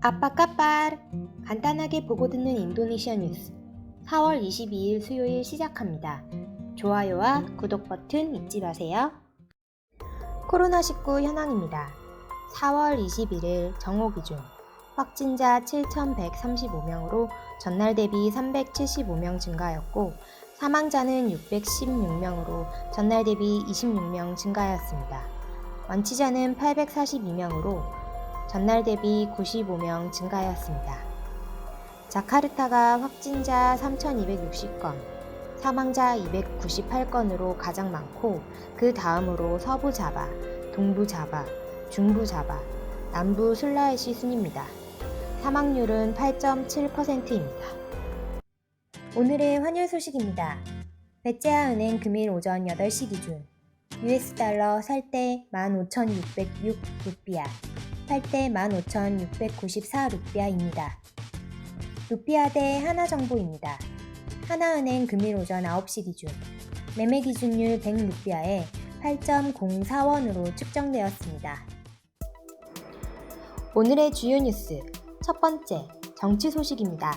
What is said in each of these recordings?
아빠까빨 간단하게 보고 듣는 인도네시아 뉴스 4월 22일 수요일 시작합니다. 좋아요와 구독 버튼 잊지 마세요. 코로나19 현황입니다. 4월 21일 정오 기준 확진자 7,135명으로 전날 대비 375명 증가하였고 사망자는 616명으로 전날 대비 26명 증가하였습니다. 완치자는 842명으로 전날 대비 95명 증가하였습니다. 자카르타가 확진자 3,260건, 사망자 298건으로 가장 많고 그 다음으로 서부 자바, 동부 자바, 중부 자바, 남부 술라웨시 순입니다. 사망률은 8.7%입니다. 오늘의 환율 소식입니다. 베제아 은행 금일 오전 8시 기준 US 달러 살 때 15,606 루피아, 팔 때 15,694 루피아입니다. 루피아 대 하나정보입니다. 하나은행 금일 오전 9시 기준 매매 기준율 100 루피아에 8.04원으로 측정되었습니다. 오늘의 주요 뉴스 첫 번째, 정치 소식입니다.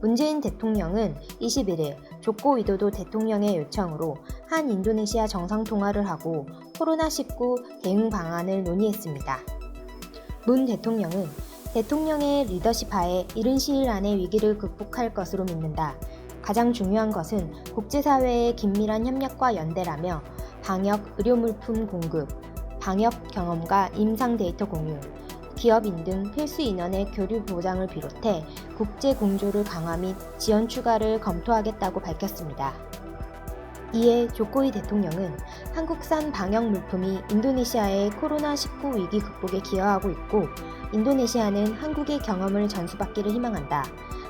문재인 대통령은 21일 조코 위도도 대통령의 요청으로 한 인도네시아 정상통화를 하고 코로나19 대응 방안을 논의했습니다. 문 대통령은 대통령의 리더십 하에 이른 시일 안에 위기를 극복할 것으로 믿는다. 가장 중요한 것은 국제사회의 긴밀한 협력과 연대라며 방역 의료물품 공급, 방역 경험과 임상 데이터 공유, 기업인 등 필수 인원의 교류 보장을 비롯해 국제 공조를 강화 및 지원 추가를 검토하겠다고 밝혔습니다. 이에 조코위 대통령은 한국산 방역 물품이 인도네시아의 코로나19 위기 극복에 기여하고 있고 인도네시아는 한국의 경험을 전수받기를 희망한다.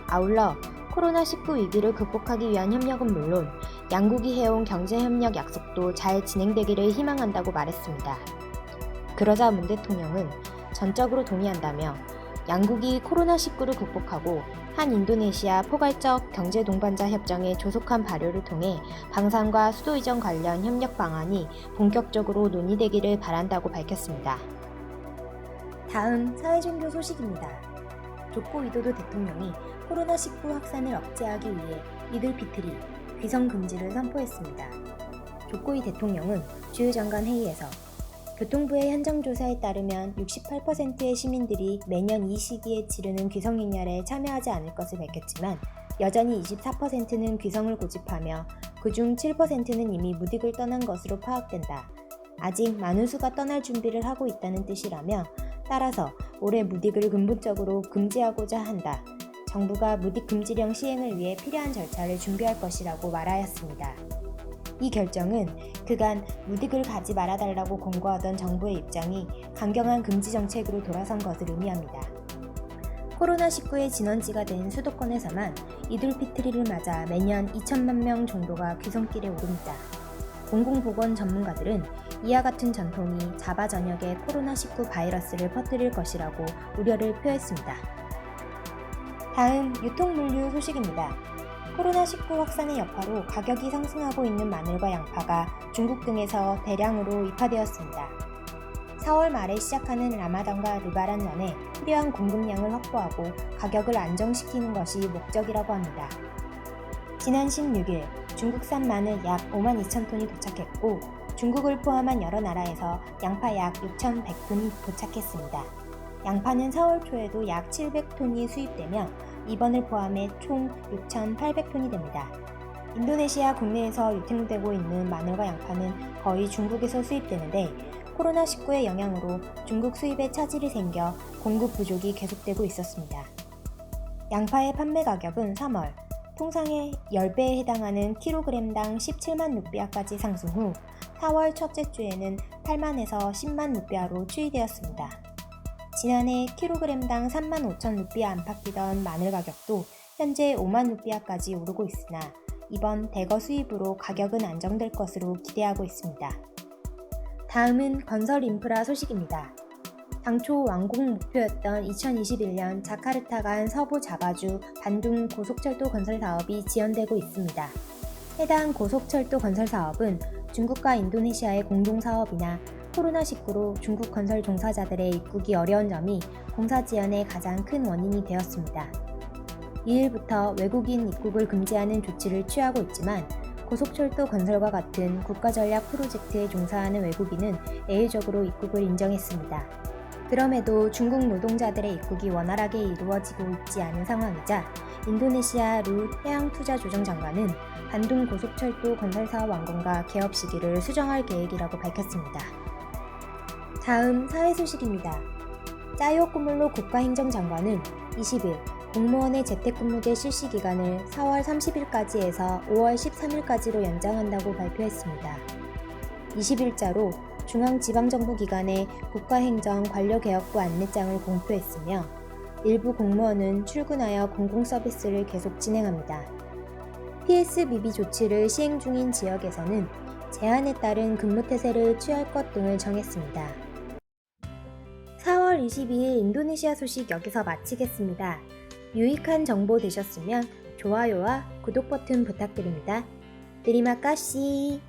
아울러 코로나19 위기를 극복하기 위한 협력은 물론 양국이 해온 경제협력 약속도 잘 진행되기를 희망한다고 말했습니다. 그러자 문 대통령은 전적으로 동의한다며 양국이 코로나19를 극복하고 한 인도네시아 포괄적 경제 동반자 협정의 조속한 발효를 통해 방산과 수도 이전 관련 협력 방안이 본격적으로 논의되기를 바란다고 밝혔습니다. 다음 사회종교 소식입니다. 조코 위도도 대통령이 코로나19 확산을 억제하기 위해 이들피트리 귀성 금지를 선포했습니다. 조코위 대통령은 주요장관 회의에서 교통부의 현장조사에 따르면 68%의 시민들이 매년 이 시기에 치르는 귀성행렬에 참여하지 않을 것을 밝혔지만 여전히 24%는 귀성을 고집하며 그중 7%는 이미 무딕을 떠난 것으로 파악된다. 아직 많은 수가 떠날 준비를 하고 있다는 뜻이라며 따라서 올해 무딕을 근본적으로 금지하고자 한다. 정부가 무딕 금지령 시행을 위해 필요한 절차를 준비할 것이라고 말하였습니다. 이 결정은 그간 무딕을 가지 말아달라고 권고하던 정부의 입장이 강경한 금지 정책으로 돌아선 것을 의미합니다. 코로나19의 진원지가 된 수도권에서만 이들피트리를 맞아 매년 2천만 명 정도가 귀성길에 오릅니다. 공공보건 전문가들은 이와 같은 전통이 자바 전역에 코로나19 바이러스를 퍼뜨릴 것이라고 우려를 표했습니다. 다음 유통물류 소식입니다. 코로나19 확산의 여파로 가격이 상승하고 있는 마늘과 양파가 중국 등에서 대량으로 입하되었습니다. 4월 말에 시작하는 라마단과 르바란년에 필요한 공급량을 확보하고 가격을 안정시키는 것이 목적이라고 합니다. 지난 16일 중국산 마늘 약 52,000톤이 도착했고 중국을 포함한 여러 나라에서 양파 약 6,100톤이 도착했습니다. 양파는 4월 초에도 약 700톤이 수입되며 이번을 포함해 총 6,800톤이 됩니다. 인도네시아 국내에서 유통되고 있는 마늘과 양파는 거의 중국에서 수입되는데 코로나19의 영향으로 중국 수입에 차질이 생겨 공급 부족이 계속되고 있었습니다. 양파의 판매 가격은 3월 통상의 10배에 해당하는 킬로그램당 17만 루피아까지 상승 후 4월 첫째 주에는 8만에서 10만 루피아로 추이되었습니다. 지난해 킬로그램당 3만 5천 루피아 안팎이던 마늘 가격도 현재 5만 루피아까지 오르고 있으나 이번 대거 수입으로 가격은 안정될 것으로 기대하고 있습니다. 다음은 건설 인프라 소식입니다. 당초 완공 목표였던 2021년 자카르타 간 서부 자바주 반둥 고속철도 건설 사업이 지연되고 있습니다. 해당 고속철도 건설 사업은 중국과 인도네시아의 공동 사업이나 코로나19로 중국 건설 종사자들의 입국이 어려운 점이 공사 지연의 가장 큰 원인이 되었습니다. 2일부터 외국인 입국을 금지하는 조치를 취하고 있지만 고속철도 건설과 같은 국가전략 프로젝트에 종사하는 외국인은 예외적으로 입국을 인정했습니다. 그럼에도 중국 노동자들의 입국이 원활하게 이루어지고 있지 않은 상황이자 인도네시아 루 해양투자조정장관은 반둥 고속철도 건설사업 완공과 개업 시기를 수정할 계획이라고 밝혔습니다. 다음 사회 소식입니다. 짜이오 꾸물로 국가행정장관은 20일 공무원의 재택근무제 실시 기간을 4월 30일까지에서 5월 13일까지로 연장한다고 발표했습니다. 20일자로 중앙지방정부기관의 국가행정 관료개혁부 안내장을 공표했으며 일부 공무원은 출근하여 공공서비스를 계속 진행합니다. PSBB 조치를 시행 중인 지역에서는 제한에 따른 근무태세를 취할 것 등을 정했습니다. 4월 22일 인도네시아 소식 여기서 마치겠습니다. 유익한 정보 되셨으면 좋아요와 구독 버튼 부탁드립니다. 드리마 까시